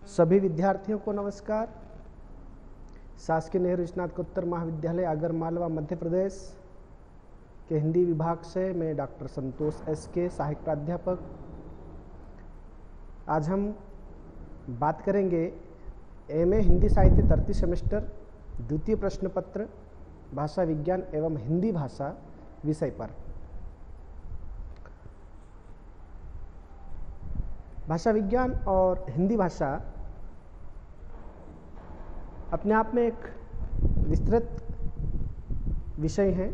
सभी विद्यार्थियों को नमस्कार। शासकीय नेहरू स्नातकोत्तर महाविद्यालय आगरमालवा मध्य प्रदेश के हिंदी विभाग से मैं डॉक्टर संतोष एस.के. सहायक प्राध्यापक। आज हम बात करेंगे एमए हिंदी साहित्य तृतीय सेमेस्टर द्वितीय प्रश्न पत्र भाषा विज्ञान एवं हिंदी भाषा विषय पर। भाषा विज्ञान और हिंदी भाषा अपने आप में एक विस्तृत विषय है।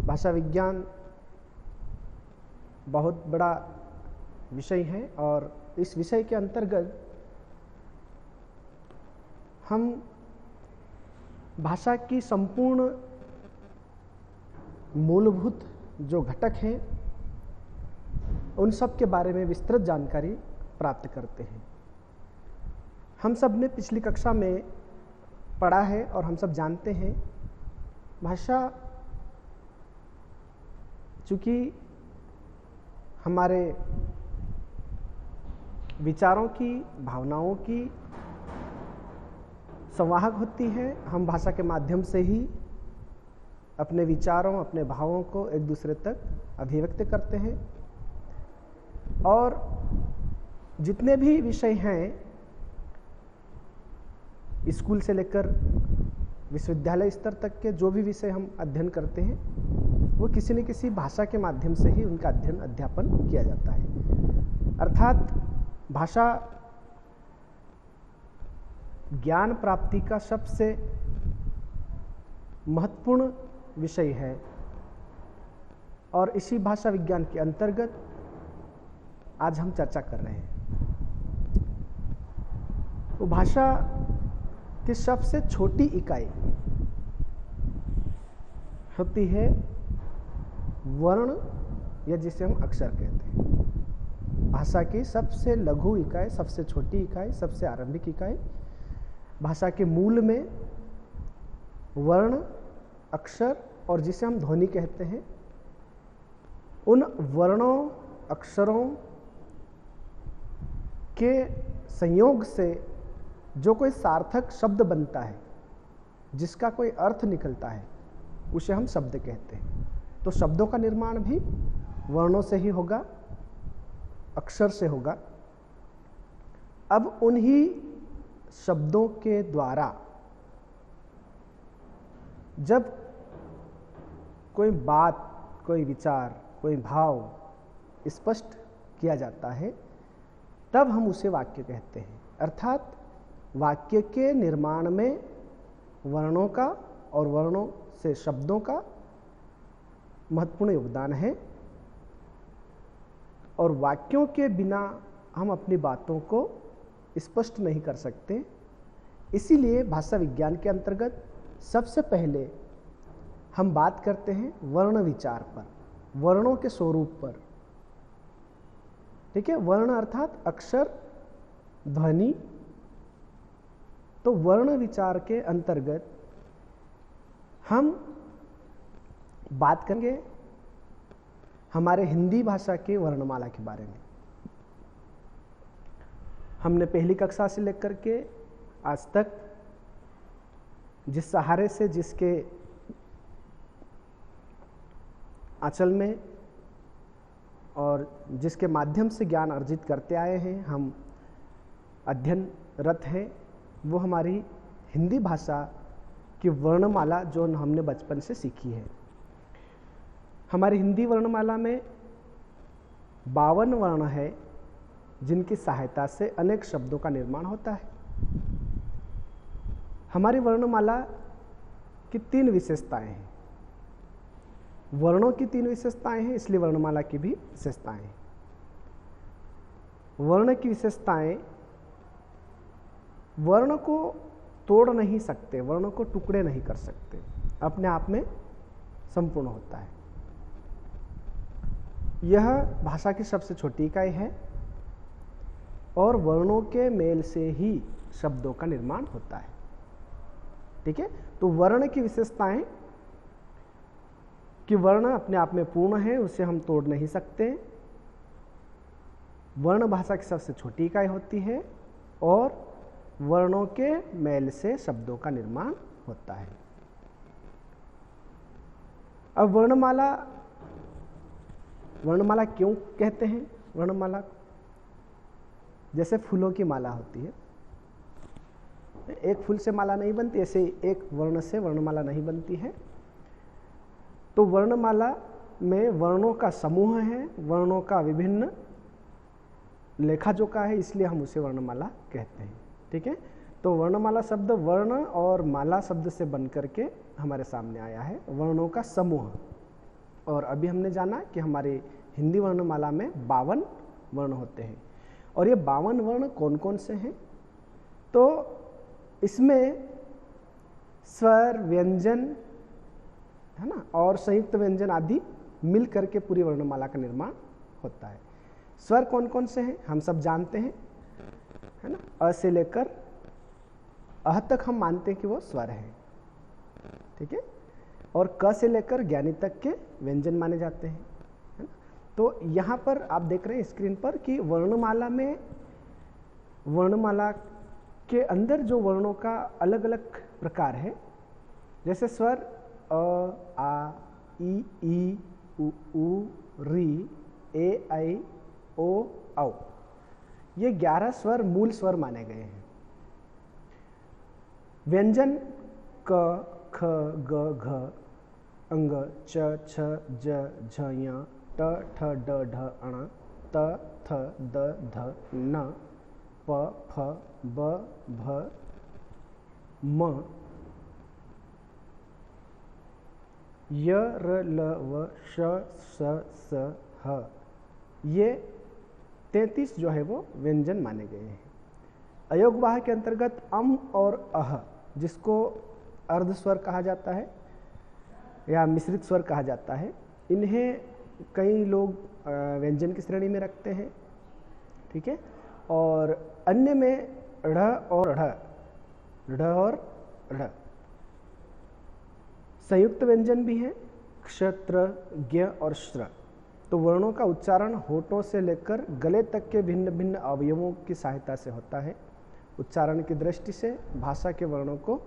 भाषा विज्ञान बहुत बड़ा विषय है और इस विषय के अंतर्गत हम भाषा की संपूर्ण मूलभूत जो घटक हैं उन सब के बारे में विस्तृत जानकारी प्राप्त करते हैं। हम सब ने पिछली कक्षा में पढ़ा है और हम सब जानते हैं भाषा चूँकि हमारे विचारों की भावनाओं की संवाहक होती है। हम भाषा के माध्यम से ही अपने विचारों अपने भावों को एक दूसरे तक अभिव्यक्त करते हैं और जितने भी विषय हैं स्कूल से लेकर विश्वविद्यालय स्तर तक के जो भी विषय हम अध्ययन करते हैं वो किसी न किसी भाषा के माध्यम से ही उनका अध्ययन अध्यापन किया जाता है। अर्थात भाषा ज्ञान प्राप्ति का सबसे महत्वपूर्ण विषय है और इसी भाषा विज्ञान के अंतर्गत आज हम चर्चा कर रहे हैं। तो भाषा की सबसे छोटी इकाई होती है वर्ण या जिसे हम अक्षर कहते हैं। भाषा की सबसे लघु इकाई, सबसे छोटी इकाई, सबसे आरंभिक इकाई भाषा के मूल में वर्ण, अक्षर और जिसे हम ध्वनि कहते हैं, उन वर्णों अक्षरों के संयोग से जो कोई सार्थक शब्द बनता है, जिसका कोई अर्थ निकलता है, उसे हम शब्द कहते हैं। तो शब्दों का निर्माण भी वर्णों से ही होगा, अक्षर से होगा। अब उन्हीं शब्दों के द्वारा जब कोई बात, कोई विचार, कोई भाव स्पष्ट किया जाता है तब हम उसे वाक्य कहते हैं। अर्थात वाक्य के निर्माण में वर्णों का और वर्णों से शब्दों का महत्वपूर्ण योगदान है और वाक्यों के बिना हम अपनी बातों को स्पष्ट नहीं कर सकते। इसीलिए भाषा विज्ञान के अंतर्गत सबसे पहले हम बात करते हैं वर्ण विचार पर, वर्णों के स्वरूप पर। ठीक है, वर्ण अर्थात अक्षर, ध्वनि। तो वर्ण विचार के अंतर्गत हम बात करेंगे हमारे हिंदी भाषा के वर्णमाला के बारे में। हमने पहली कक्षा से लेकर के आज तक जिस सहारे से, जिसके आंचल में और जिसके माध्यम से ज्ञान अर्जित करते आए हैं, हम अध्ययनरत हैं, वो हमारी हिंदी भाषा की वर्णमाला जो हमने बचपन से सीखी है। हमारी हिंदी वर्णमाला में 52 वर्ण है जिनकी सहायता से अनेक शब्दों का निर्माण होता है। हमारी वर्णमाला की 3 विशेषताएं हैं। वर्णों की 3 विशेषताएं हैं, इसलिए वर्णमाला की भी विशेषताएं हैं। वर्ण की विशेषताएं, वर्ण को तोड़ नहीं सकते, वर्ण को टुकड़े नहीं कर सकते, अपने आप में संपूर्ण होता है। यह भाषा की सबसे छोटी इकाई है और वर्णों के मेल से ही शब्दों का निर्माण होता है। ठीक है, तो वर्ण की विशेषताएं कि वर्ण अपने आप में पूर्ण है, उसे हम तोड़ नहीं सकते। वर्ण भाषा की सबसे छोटी इकाई होती है और वर्णों के मेल से शब्दों का निर्माण होता है। अब वर्णमाला क्यों कहते हैं? वर्णमाला जैसे फूलों की माला होती है, एक फूल से माला नहीं बनती, ऐसे एक वर्ण से वर्णमाला नहीं बनती है। तो वर्णमाला में वर्णों का समूह है, वर्णों का विभिन्न लेखा जोखा है, इसलिए हम उसे वर्णमाला कहते हैं। ठीक है, तो वर्णमाला शब्द वर्ण और माला शब्द से बन करके हमारे सामने आया है, वर्णों का समूह। और अभी हमने जाना कि हमारी हिंदी वर्णमाला में 52 वर्ण होते हैं। और ये 52 वर्ण कौन कौन से हैं? तो इसमें स्वर, व्यंजन है ना, और संयुक्त व्यंजन आदि मिल करके पूरी वर्णमाला का निर्माण होता है। स्वर कौन कौन से हैं हम सब जानते हैं, है ना। अ से लेकर अह तक हम मानते हैं कि वो स्वर है, ठीक है। और क से लेकर ज्ञानी तक के व्यंजन माने जाते हैं, है ना। तो यहाँ पर आप देख रहे हैं स्क्रीन पर कि वर्णमाला के अंदर जो वर्णों का अलग अलग प्रकार है, जैसे स्वर अ, आ, ई, उ, री, ए, ऐ, ओ, औ, ये 11 स्वर मूल स्वर माने गए हैं। व्यंजन क, ख, ग, घ, अंग, च, छ, ज, झ, ञ, ट, ठ, ड, ढ, अण, त, थ, द, ध, न, प, फ, ब, भ, म, य, र, ल, व, श, स, स, ह, ये 33 जो है वो व्यंजन माने गए हैं। अयोगवाह के अंतर्गत अम और अह, जिसको अर्ध स्वर कहा जाता है या मिश्रित स्वर कहा जाता है, इन्हें कई लोग व्यंजन की श्रेणी में रखते हैं, ठीक है। और अन्य में ढ़ और ढ़ संयुक्त व्यंजन भी हैं, क्षत्र, ज्ञ और श्र। तो वर्णों का उच्चारण होठों से लेकर गले तक के भिन्न भिन्न अवयवों की सहायता से होता है। उच्चारण की दृष्टि से भाषा के वर्णों को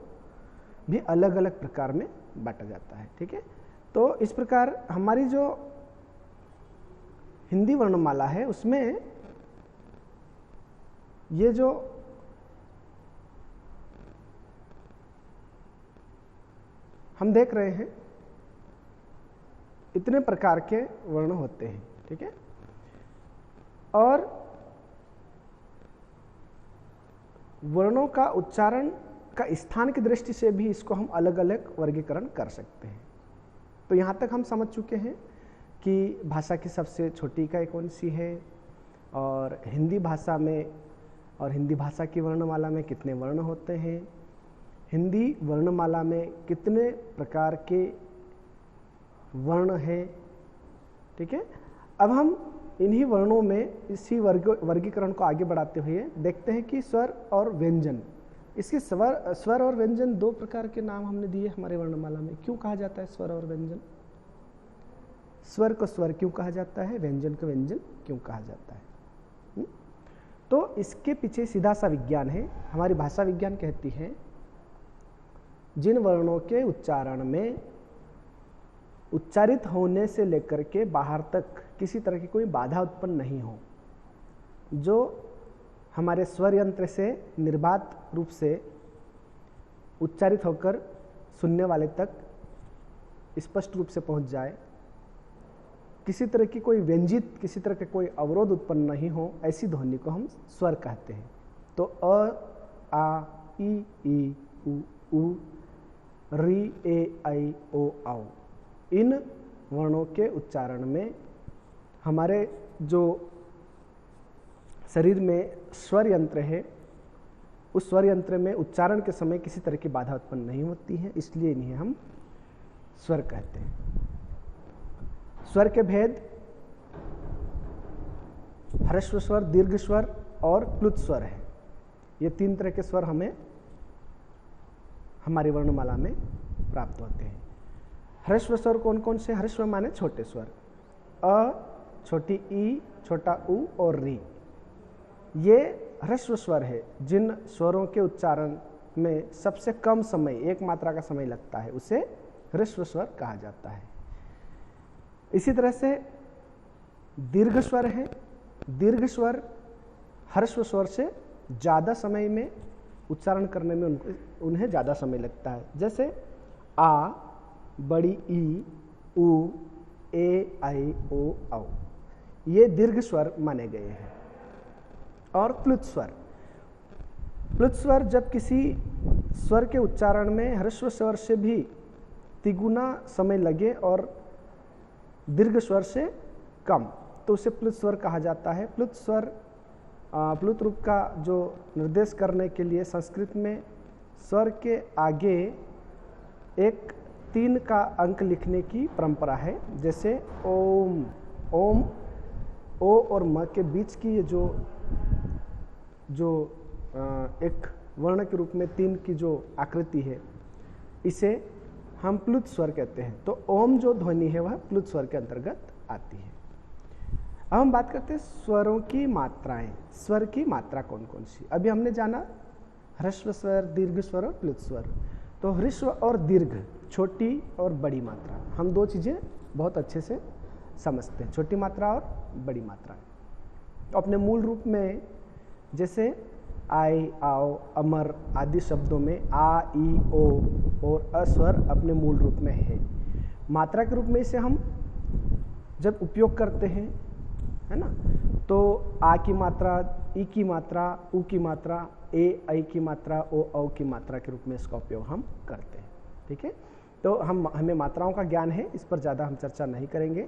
भी अलग अलग प्रकार में बांटा जाता है, ठीक है। तो इस प्रकार हमारी जो हिंदी वर्णमाला है उसमें ये जो हम देख रहे हैं इतने प्रकार के वर्ण होते हैं, ठीक है। और वर्णों का उच्चारण का स्थान की दृष्टि से भी इसको हम अलग अलग वर्गीकरण कर सकते हैं। तो यहाँ तक हम समझ चुके हैं कि भाषा की सबसे छोटी इकाई कौन सी है, और हिंदी भाषा में और हिंदी भाषा की वर्णमाला में कितने वर्ण होते हैं, हिंदी वर्णमाला में कितने प्रकार के वर्ण हैं, ठीक है। अब हम इन्हीं वर्णों में इसी वर्गीकरण को आगे बढ़ाते हुए देखते हैं कि स्वर और व्यंजन, इसके स्वर और व्यंजन 2 प्रकार के नाम हमने दिए हमारे वर्णमाला में। क्यों कहा जाता है स्वर और व्यंजन? स्वर को स्वर क्यों कहा जाता है, व्यंजन को व्यंजन क्यों कहा जाता है? तो इसके पीछे सीधा सा विज्ञान है। हमारी भाषा विज्ञान कहती है जिन वर्णों के उच्चारण में उच्चारित होने से लेकर के बाहर तक किसी तरह की कोई बाधा उत्पन्न नहीं हो, जो हमारे स्वर यंत्र से निर्बाध रूप से उच्चारित होकर सुनने वाले तक स्पष्ट रूप से पहुंच जाए, किसी तरह की कोई व्यंजित, किसी तरह का कोई अवरोध उत्पन्न नहीं हो, ऐसी ध्वनि को हम स्वर कहते हैं। तो अ, आ, ई, उ, री, ए, ऐ, ओ, औ, इन वर्णों के उच्चारण में हमारे जो शरीर में स्वर यंत्र है, उस स्वर यंत्र में उच्चारण के समय किसी तरह की बाधा उत्पन्न नहीं होती है, इसलिए इन्हें हम स्वर कहते हैं। स्वर के भेद ह्रस्व स्वर, दीर्घ स्वर और प्लुत स्वर है। ये 3 तरह के स्वर हमें हमारी वर्णमाला में प्राप्त होते हैं। ह्रस्व स्वर कौन कौन से? ह्रस्व माने छोटे स्वर, अ, छोटी ई, छोटा उ और री। ये ह्रस्व स्वर है, जिन स्वरों के उच्चारण में सबसे कम समय, एक मात्रा का समय लगता है, उसे ह्रस्व स्वर कहा जाता है। इसी तरह से दीर्घ स्वर है। दीर्घ स्वर ह्रस्व स्वर से ज़्यादा समय में उच्चारण करने में उन्हें ज़्यादा समय लगता है, जैसे आ, बड़ी ई, उ, ए, आई, ओ, औ। ये दीर्घ स्वर माने गए हैं। और प्लुत स्वर। प्लुत स्वर जब किसी स्वर के उच्चारण में ह्रस्व स्वर से भी तिगुना समय लगे और दीर्घ स्वर से कम, तो उसे प्लुत स्वर कहा जाता है। प्लुत स्वर प्लुत रूप का जो निर्देश करने के लिए संस्कृत में स्वर के आगे एक 3 का अंक लिखने की परंपरा है, जैसे ओम। ओम, ओ और म के बीच की ये जो एक वर्ण के रूप में 3 की जो आकृति है, इसे हम प्लुत स्वर कहते हैं। तो ओम जो ध्वनि है वह प्लुत स्वर के अंतर्गत आती है। अब हम बात करते हैं स्वरों की मात्राएं। स्वर की मात्रा कौन कौन सी? अभी हमने जाना ह्रस्व स्वर, दीर्घ स्वर और प्लुत स्वर। तो ह्रस्व और दीर्घ, छोटी और बड़ी मात्रा, हम 2 चीज़ें बहुत अच्छे से समझते हैं, छोटी मात्रा और बड़ी मात्रा। तो अपने मूल रूप में जैसे आई, आओ, अमर आदि शब्दों में आ, ई, ओ और अस्वर अपने मूल रूप में है। मात्रा के रूप में इसे हम जब उपयोग करते हैं, है ना, तो आ की मात्रा, ई की मात्रा, उ की मात्रा, ए, आई की मात्रा, ओ, औ की मात्रा के रूप में इसका उपयोग हम करते हैं। ठीक है, तो हमें मात्राओं का ज्ञान है, इस पर ज़्यादा हम चर्चा नहीं करेंगे।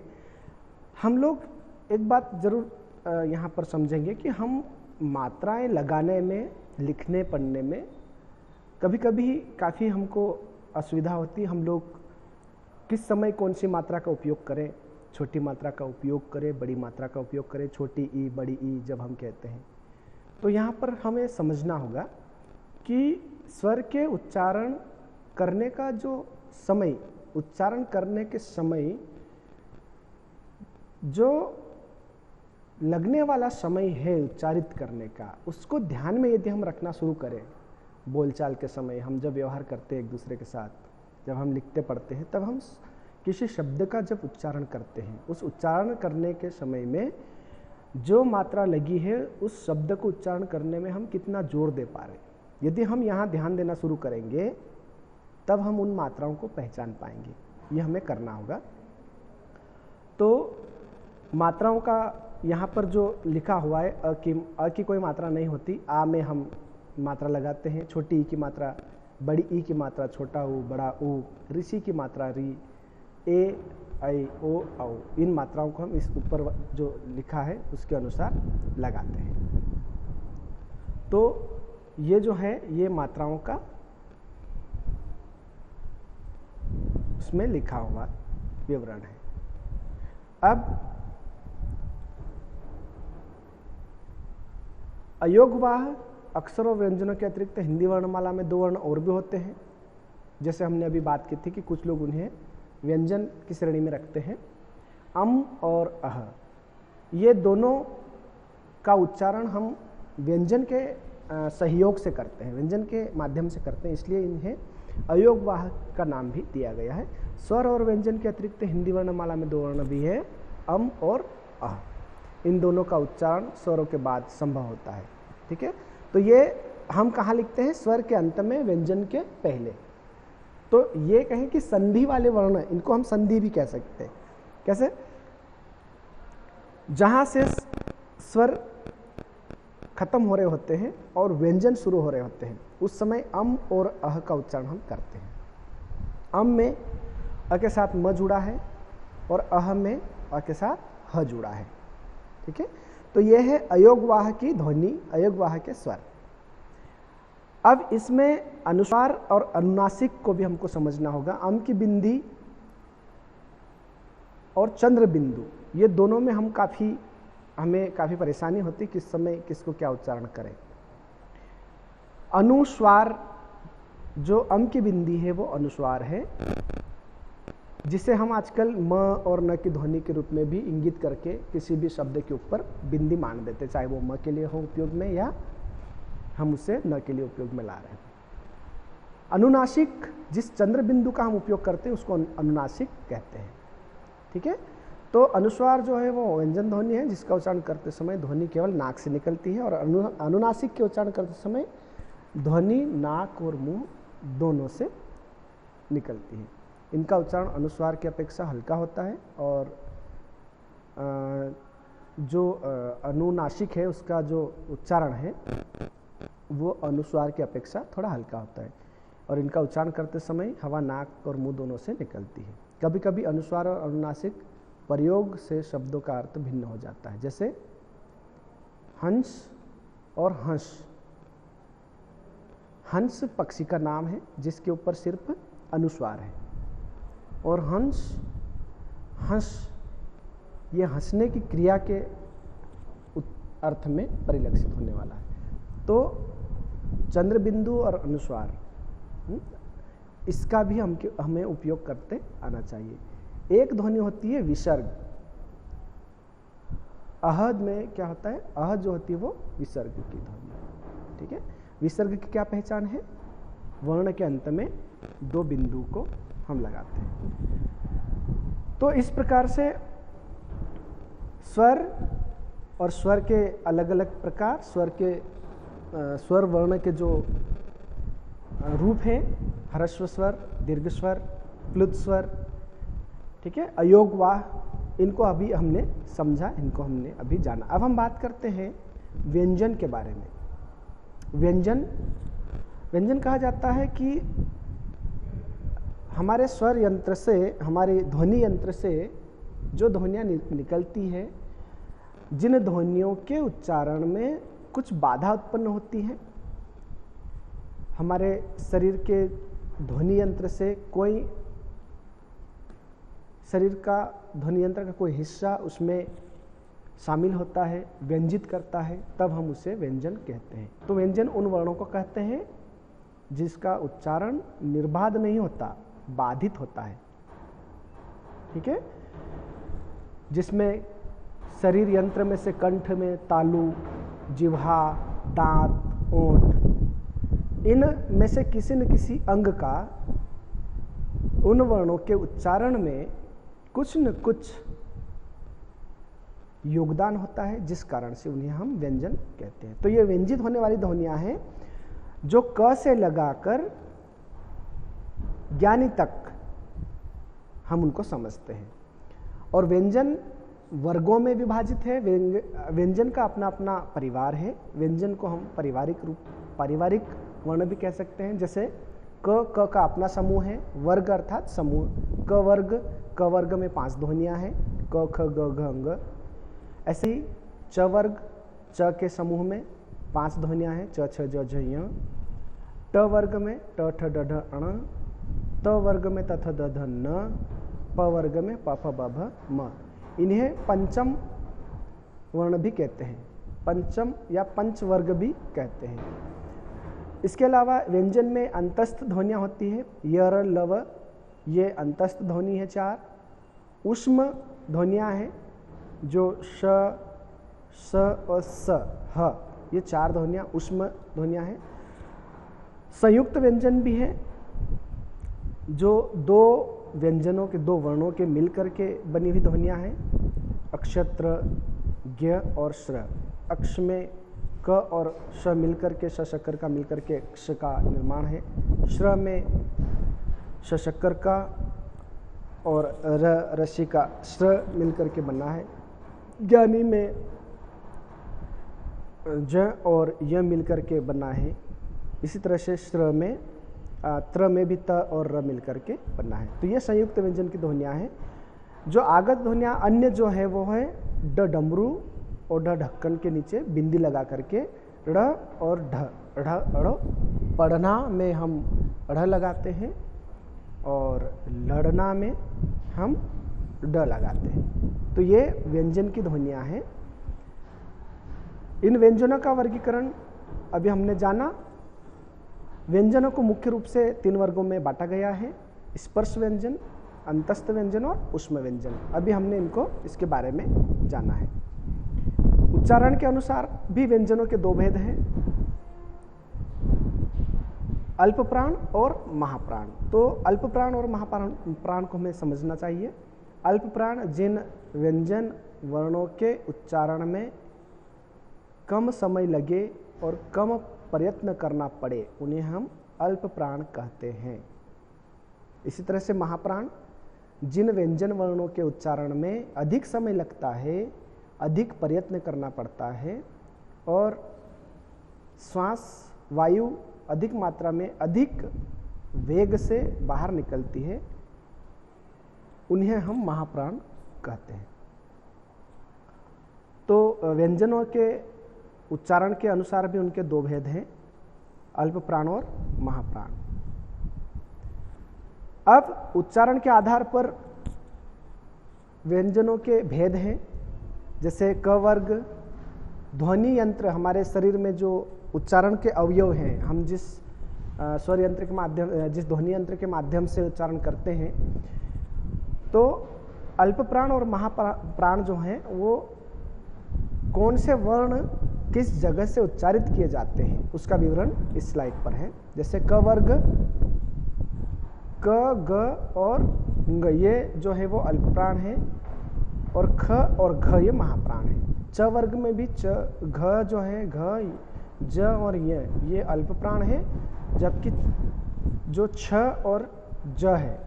हम लोग एक बात जरूर यहाँ पर समझेंगे कि हम मात्राएं लगाने में, लिखने पढ़ने में कभी कभी काफ़ी हमको असुविधा होती है। हम लोग किस समय कौन सी मात्रा का उपयोग करें, छोटी मात्रा का उपयोग करें, बड़ी मात्रा का उपयोग करें, छोटी ई, बड़ी ई जब हम कहते हैं, तो यहाँ पर हमें समझना होगा कि स्वर के उच्चारण करने का जो समय, उच्चारण करने के समय जो लगने वाला समय है उच्चारित करने का, उसको ध्यान में यदि हम रखना शुरू करें, बोलचाल के समय हम जब व्यवहार करते हैं एक दूसरे के साथ, जब हम लिखते पढ़ते हैं, तब हम किसी शब्द का जब उच्चारण करते हैं, उस उच्चारण करने के समय में जो मात्रा लगी है, उस शब्द को उच्चारण करने में हम कितना जोर दे पा रहे, यदि हम यहाँ ध्यान देना शुरू करेंगे, तब हम उन मात्राओं को पहचान पाएंगे। ये हमें करना होगा। तो मात्राओं का यहाँ पर जो लिखा हुआ है, अ की कोई मात्रा नहीं होती। आ में हम मात्रा लगाते हैं, छोटी ई की मात्रा, बड़ी ई की मात्रा, छोटा ऊ, बड़ा ऊ, ऋषि की मात्रा री, ए, आई, ओ, औ, इन मात्राओं को हम इस ऊपर जो लिखा है उसके अनुसार लगाते हैं। तो ये जो है, ये मात्राओं का उसमें लिखा हुआ विवरण है। अब अयोगवाह अक्षर और व्यंजनों के अतिरिक्त हिंदी वर्णमाला में 2 वर्ण और भी होते हैं। जैसे हमने अभी बात की थी कि कुछ लोग उन्हें व्यंजन की श्रेणी में रखते हैं। अम और अह, ये दोनों का उच्चारण हम व्यंजन के सहयोग से करते हैं, व्यंजन के माध्यम से करते हैं, इसलिए इन्हें अयोगवाह का नाम भी दिया गया है। स्वर और व्यंजन के अतिरिक्त हिंदी वर्णमाला में 2 वर्ण भी है, अम और अह। इन दोनों का उच्चारण स्वरों के बाद संभव होता है। ठीक है, तो ये हम कहाँ लिखते हैं? स्वर के अंत में, व्यंजन के पहले। तो ये कहें कि संधि वाले वर्ण, इनको हम संधि भी कह सकते हैं। कैसे? जहां से स्वर खत्म हो रहे होते हैं और व्यंजन शुरू हो रहे होते हैं, उस समय अम और अह का उच्चारण हम करते हैं। अम में अ के साथ म जुड़ा है और अह में अ के साथ ह जुड़ा है। ठीक है, तो यह है अयोगवाह की ध्वनि, अयोगवाह के स्वर। अब इसमें अनुस्वार और अनुनासिक को भी हमको समझना होगा। अम की बिंदी और चंद्र बिंदु, ये दोनों में हमें काफ़ी परेशानी होती, किस समय किसको क्या उच्चारण करें। अनुस्वार, जो अम की बिंदी है वो अनुस्वार है, जिसे हम आजकल म और न की ध्वनि के रूप में भी इंगित करके किसी भी शब्द के ऊपर बिंदी मान देते, चाहे वो म के लिए हो उपयोग में या हम उसे न के लिए उपयोग में ला रहे हैं। अनुनासिक, जिस चंद्र बिंदु का हम उपयोग करते हैं उसको अनुनासिक कहते हैं। ठीक है, तो अनुस्वार जो है वो व्यंजन ध्वनि है जिसका उच्चारण करते समय ध्वनि केवल नाक से निकलती है, और अनुनासिक के उच्चारण करते समय ध्वनि नाक और मुंह दोनों से निकलती है। इनका उच्चारण अनुस्वार की अपेक्षा हल्का होता है, और जो अनुनासिक है उसका जो उच्चारण है वो अनुस्वार की अपेक्षा थोड़ा हल्का होता है, और इनका उच्चारण करते समय हवा नाक और मुंह दोनों से निकलती है। कभी कभी अनुस्वार और अनुनासिक प्रयोग से शब्दों का अर्थ भिन्न हो जाता है, जैसे हंस और हंस। हंस पक्षी का नाम है जिसके ऊपर सिर्फ अनुस्वार है, और हंस हंस ये हंसने की क्रिया के अर्थ में परिलक्षित होने वाला है। तो चंद्र बिंदु और अनुस्वार, इसका भी हमें उपयोग करते आना चाहिए। एक ध्वनि होती है विसर्ग। अहद में क्या होता है, अहद जो होती है वो विसर्ग की ध्वनि। ठीक है, विसर्ग की क्या पहचान है, वर्ण के अंत में दो बिंदु को हम लगाते हैं। तो इस प्रकार से स्वर और स्वर के अलग अलग प्रकार, स्वर वर्ण के जो रूप हैं, ह्रस्व स्वर, दीर्घ स्वर, प्लुत स्वर, ठीक है, अयोग वाह, इनको अभी हमने समझा, इनको हमने अभी जाना। अब हम बात करते हैं व्यंजन के बारे में। व्यंजन कहा जाता है कि हमारे स्वर यंत्र से, हमारे ध्वनि यंत्र से जो ध्वनियाँ निकलती है, जिन ध्वनियों के उच्चारण में कुछ बाधा उत्पन्न होती है, हमारे शरीर के ध्वनि यंत्र से कोई, शरीर का ध्वनि यंत्र का कोई हिस्सा उसमें शामिल होता है, व्यंजित करता है, तब हम उसे व्यंजन कहते हैं। तो व्यंजन उन वर्णों को कहते हैं जिसका उच्चारण निर्बाध नहीं होता, बाधित होता है। ठीक है, जिसमें शरीर यंत्र में से कंठ में तालु, जिह्वा, दांत, ओंठ, इन में से किसी न किसी अंग का उन वर्णों के उच्चारण में कुछ न कुछ योगदान होता है, जिस कारण से उन्हें हम व्यंजन कहते हैं। तो ये व्यंजित होने वाली ध्वनियां हैं जो क से लगाकर ज्ञानी तक हम उनको समझते हैं। और व्यंजन वर्गों में विभाजित है। व्यंजन का अपना अपना परिवार है। व्यंजन को हम पारिवारिक वर्ण भी कह सकते हैं। जैसे क का अपना समूह है, वर्ग अर्थात समूह। क वर्ग में 5 ध्वनियाँ हैं, क ख ग घ अंग। ऐसे ही च वर्ग, च के समूह में 5 ध्वनियाँ हैं, च छ ज झ ञ। ट वर्ग में ट ठ ड ढ अण। त वर्ग में त थ द ध न। प वर्ग में प फ ब भ म। इन्हें पंचम वर्ण भी कहते हैं, पंचम या पंच वर्ग भी कहते हैं। इसके अलावा व्यंजन में अंतस्थ ध्वनियाँ होती है, य र ल व, ये अंतस्थ ध्वनि है 4। ऊष्म ध्वनियाँ हैं जो श, स और स, ह, ये 4 ध्वनियाँ ऊष्म ध्वनियाँ हैं। संयुक्त व्यंजन भी है जो 2 व्यंजनों के 2 वर्णों के मिलकर के बनी हुई ध्वनियाँ हैं। अक्षत्र, ज्ञ और श्र। अक्ष में क और श मिलकर के, श शक्कर का मिलकर के क्ष का निर्माण है। श्र में श शक्कर का और र रस्सी का श्र मिलकर के बना है। ज्ञानी में ज और य मिलकर के बना है। इसी तरह से श्र में, त्र में भी त और र मिलकर के बना है। तो ये संयुक्त व्यंजन की ध्वनियाँ हैं। जो आगत ध्वनियाँ अन्य जो है वो है ड डमरू और ढ ढक्कन के नीचे बिंदी लगा करके ड़ और ढ, ढ़ अड़। पढ़ना में हम ढ़ लगाते हैं और लड़ना में हम ड लगाते हैं। तो ये व्यंजन की ध्वनियाँ हैं। इन व्यंजनों का वर्गीकरण अभी हमने जाना। व्यंजनों को मुख्य रूप से 3 वर्गों में बांटा गया है, स्पर्श व्यंजन, अंतस्थ व्यंजन और ऊष्म व्यंजन। अभी हमने इनको, इसके बारे में जाना है। उच्चारण के अनुसार भी व्यंजनों के 2 भेद हैं। अल्प प्राण और महाप्राण। तो अल्प प्राण और महाप्राण को हमें समझना चाहिए। अल्प प्राण जिन व्यंजन वर्णों के उच्चारण में कम समय लगे और कम प्रयत्न करना पड़े, उन्हें हम अल्प प्राण कहते हैं। इसी तरह से महाप्राण जिन व्यंजन वर्णों के उच्चारण में अधिक समय लगता है, अधिक प्रयत्न करना पड़ता है और श्वास वायु अधिक मात्रा में अधिक वेग से बाहर निकलती है, उन्हें हम महाप्राण कहते हैं। तो व्यंजनों के उच्चारण के अनुसार भी उनके दो भेद हैं, अल्प प्राण और महाप्राण। अब उच्चारण के आधार पर व्यंजनों के भेद हैं। जैसे क वर्ग ध्वनि यंत्र, हमारे शरीर में जो उच्चारण के अवयव हैं, हम जिस स्वर यंत्र के माध्यम, जिस ध्वनि यंत्र के माध्यम से उच्चारण करते हैं, तो अल्प प्राण और महाप्राण जो हैं वो कौन से वर्ण किस जगह से उच्चारित किए जाते हैं उसका विवरण इस स्लाइड पर है। जैसे क वर्ग क, ग और ग, ये जो है वो अल्प प्राण है और ख और घ ये महाप्राण है। च वर्ग में भी च, घ जो है, घ, ज और ये अल्प प्राण है, जबकि जो छ और ज है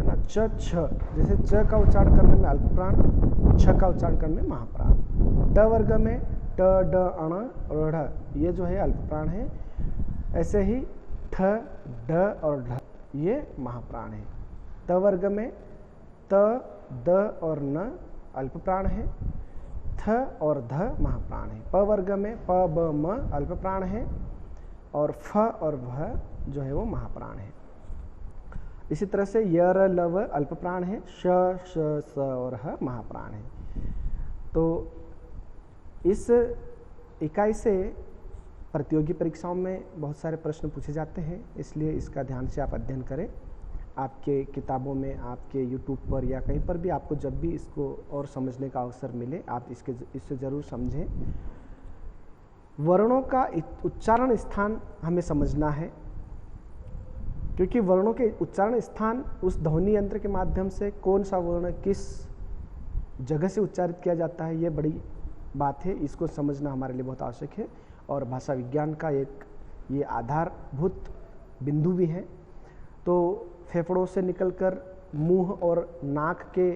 ना, च, छ, जैसे च का उच्चारण करने में अल्प प्राण, छ का उच्चारण करने में महाप्राण। ट वर्ग में ट, ड, अण और ढ ये जो है अल्प प्राण है। ऐसे ही ठ, ड और ढ ये महाप्राण है। त वर्ग में त, द और न अल्प प्राण है। थ और ध महाप्राण है। प वर्ग में प, ब, म अल्प प्राण है और फ और भ जो है वो महाप्राण है। इसी तरह से य, र, ल, व अल्प प्राण है। श, श, स और ह महाप्राण है। तो इस इकाई से प्रतियोगी परीक्षाओं में बहुत सारे प्रश्न पूछे जाते हैं, इसलिए इसका ध्यान से आप अध्ययन करें। आपके किताबों में, आपके YouTube पर या कहीं पर भी आपको जब भी इसको और समझने का अवसर मिले, आप इससे ज़रूर समझें। वर्णों का उच्चारण स्थान हमें समझना है, क्योंकि वर्णों के उच्चारण स्थान उस ध्वनि यंत्र के माध्यम से कौन सा वर्ण किस जगह से उच्चारित किया जाता है, ये बड़ी बात है। इसको समझना हमारे लिए बहुत आवश्यक है और भाषा विज्ञान का एक ये आधारभूत बिंदु भी है। तो फेफड़ों से निकलकर मुंह और नाक के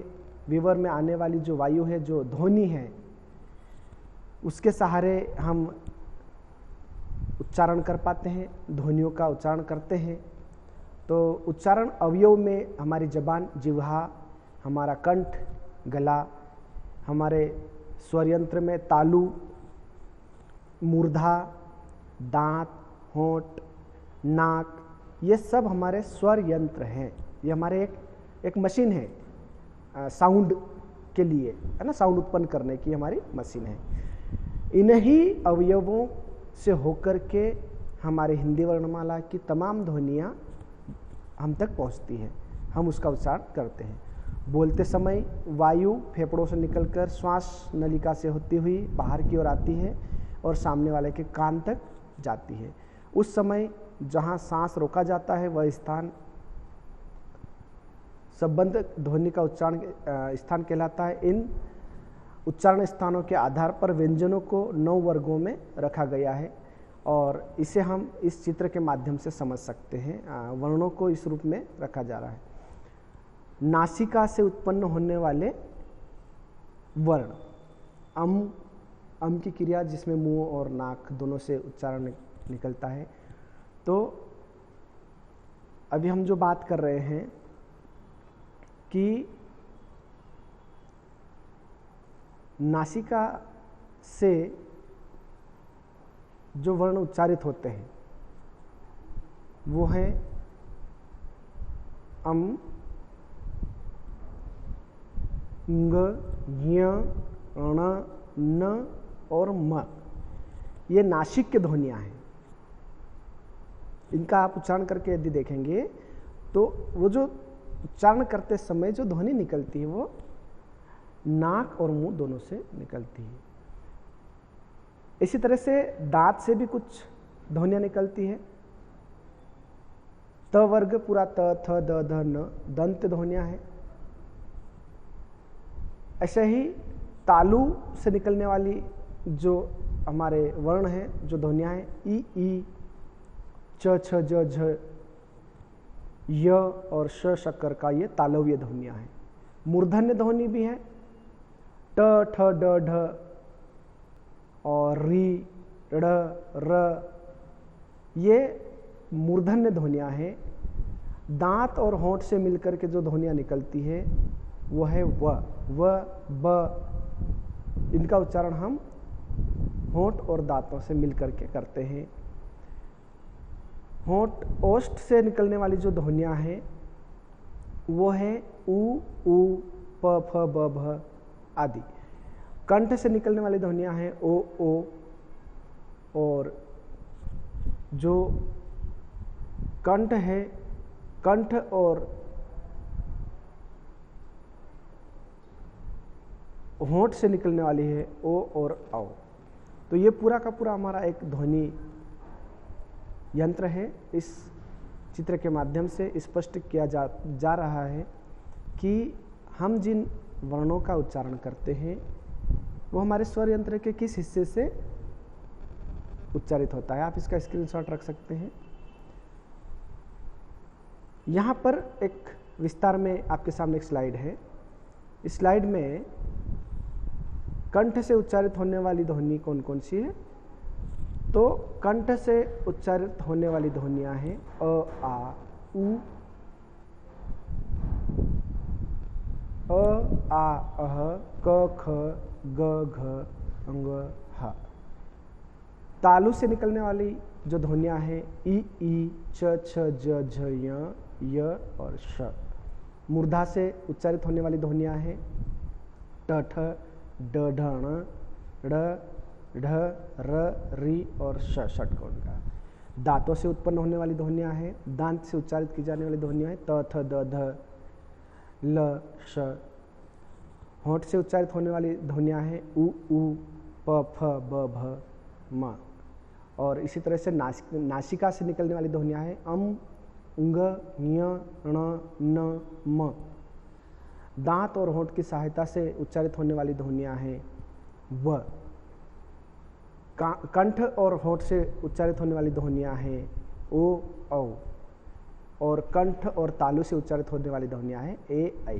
विवर में आने वाली जो वायु है, जो ध्वनि है, उसके सहारे हम उच्चारण कर पाते हैं, ध्वनियों का उच्चारण करते हैं। तो उच्चारण अवयव में हमारी जबान, जिह्वा, हमारा कंठ, गला, हमारे स्वर यंत्र में तालु, मूर्धा, दांत, होंठ, नाक, ये सब हमारे स्वर यंत्र हैं। ये हमारे एक मशीन है साउंड के लिए, है ना, साउंड उत्पन्न करने की हमारी मशीन है। इन्हीं अवयवों से होकर के हमारे हिंदी वर्णमाला की तमाम ध्वनियाँ हम तक पहुँचती हैं, हम उसका उच्चारण करते हैं। बोलते समय वायु फेफड़ों से निकलकर श्वास नलिका से होती हुई बाहर की ओर आती है और सामने वाले के कान तक जाती है। उस समय जहाँ सांस रोका जाता है वह स्थान संबद्ध ध्वनि का उच्चारण स्थान कहलाता है। इन उच्चारण स्थानों के आधार पर व्यंजनों को 9 वर्गों में रखा गया है और इसे हम इस चित्र के माध्यम से समझ सकते हैं। वर्णों को इस रूप में रखा जा रहा है। नासिका से उत्पन्न होने वाले वर्ण, अम की क्रिया जिसमें मुंह और नाक दोनों से उच्चारण निकलता है। तो अभी हम जो बात कर रहे हैं कि नासिका से जो वर्ण उच्चारित होते हैं वो है अम, ङ, ज्ञ, ण, न और म। ये नासिक के ध्वनियाँ हैं। इनका आप उच्चारण करके यदि देखेंगे तो वो जो उच्चारण करते समय जो ध्वनि निकलती है वो नाक और मुंह दोनों से निकलती है। इसी तरह से दांत से भी कुछ ध्वनियाँ निकलती है। त वर्ग पूरा त थ द ध न दंत ध्वनियां हैं। ऐसे ही तालु से निकलने वाली जो हमारे वर्ण हैं, जो ध्वनियां हैं, ई च छ ज झ य और श शक्कर का, ये तालव्य ध्वनियां हैं। मूर्धन्य ध्वनि भी है, ट ठ ड ढ और री ड़ र, ये मूर्धन्य ध्वनियां हैं। दांत और होंठ से मिलकर के जो ध्वनियां निकलती है वो है व ब। इनका उच्चारण हम होंठ और दांतों से मिलकर के करते हैं। होंठ ओष्ठ से निकलने वाली जो ध्वनियां हैं वो है उ प फ ब भ आदि। कंठ से निकलने वाली ध्वनियां हैं ओ, और जो कंठ है, कंठ और होंठ से निकलने वाली है ओ और औ। तो ये पूरा का पूरा हमारा एक ध्वनि यंत्र है। इस चित्र के माध्यम से स्पष्ट किया जा रहा है कि हम जिन वर्णों का उच्चारण करते हैं वो हमारे स्वर यंत्र के किस हिस्से से उच्चारित होता है। आप इसका स्क्रीनशॉट रख सकते हैं। यहाँ पर एक विस्तार में आपके सामने एक स्लाइड है। इस स्लाइड में कंठ से उच्चारित होने वाली ध्वनि कौन कौन सी है? तो कंठ से उच्चारित होने वाली ध्वनियां हैं अ आ उ, अ आ अह, क ख ग घ अंग ह। तालु से निकलने वाली जो ध्वनियां हैं ई च छ ज झ य और श। मूर्धा से उच्चारित होने वाली ध्वनियां हैं ट ठ ड ढ ण ड़ ढ र री और श षटकोण का। दांतों से उत्पन्न होने वाली ध्वनियां हैं, दांत से उच्चारित की जाने वाली ध्वनियां हैं त थ द ध ल श। होंठ से उच्चारित होने वाली ध्वनियां हैं उ प फ ब भ म। और इसी तरह से नासिका से निकलने वाली ध्वनियां हैं ङ ण न म। दांत और होंठ की सहायता से उच्चारित होने वाली ध्वनियां हैं व। कंठ और होंठ से उच्चारित होने वाली ध्वनियां हैं ओ औ। और कंठ और तालु से उच्चारित होने वाली ध्वनियां हैं ए ऐ।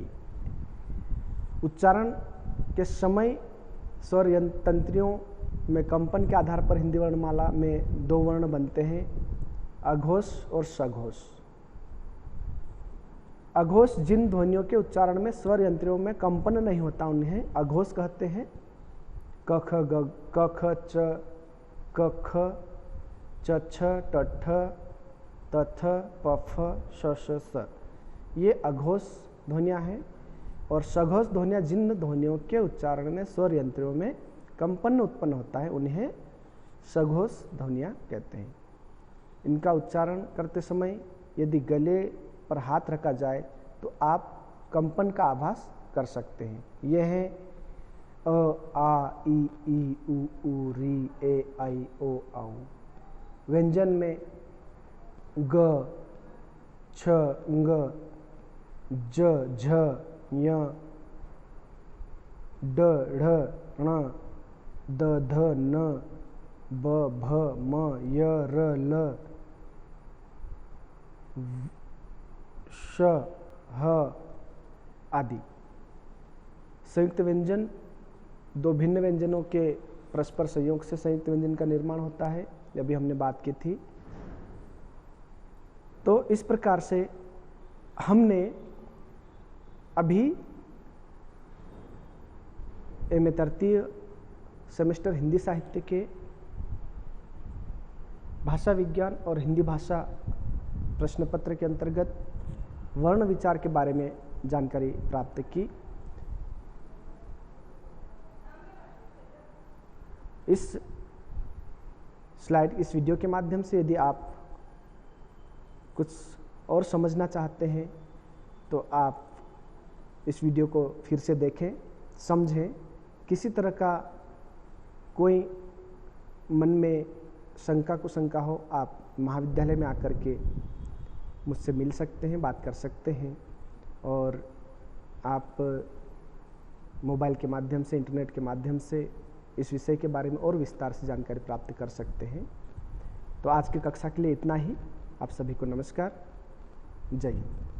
उच्चारण के समय स्वर तंत्रियों में कंपन के आधार पर हिंदी वर्णमाला में दो वर्ण बनते हैं, अघोष और सघोष। अघोष जिन ध्वनियों के उच्चारण में स्वर यंत्रों में कंपन नहीं होता उन्हें अघोष कहते हैं। क ख ग क ख च क ख च छ ट ठ त थ प फ श श स, ये अघोष ध्वनियां हैं। और सघोष ध्वनियां जिन ध्वनियों के उच्चारण में स्वर यंत्रों में कंपन उत्पन्न होता है उन्हें सघोष ध्वनियां कहते हैं। इनका उच्चारण करते समय यदि गले पर हाथ रखा जाए तो आप कंपन का आभास कर सकते हैं। यह है अ आ ई उ री ए ऐ ओ औ। व्यंजन में ग छ ङ ज झ य ड ढ ण द ध न ब भ म य र ल श ह आदि। संयुक्त व्यंजन दो भिन्न व्यंजनों के परस्पर संयोग से संयुक्त व्यंजन का निर्माण होता है, अभी हमने बात की थी। तो इस प्रकार से हमने अभी एम.ए. तृतीय सेमेस्टर हिंदी साहित्य के भाषा विज्ञान और हिंदी भाषा प्रश्न पत्र के अंतर्गत वर्ण विचार के बारे में जानकारी प्राप्त की। इस स्लाइड, इस वीडियो के माध्यम से यदि आप कुछ और समझना चाहते हैं तो आप इस वीडियो को फिर से देखें, समझें। किसी तरह का कोई मन में शंका कुशंका हो, आप महाविद्यालय में आकर के मुझसे मिल सकते हैं, बात कर सकते हैं और आप मोबाइल के माध्यम से, इंटरनेट के माध्यम से इस विषय के बारे में और विस्तार से जानकारी प्राप्त कर सकते हैं। तो आज की कक्षा के लिए इतना ही। आप सभी को नमस्कार। जय हिंद।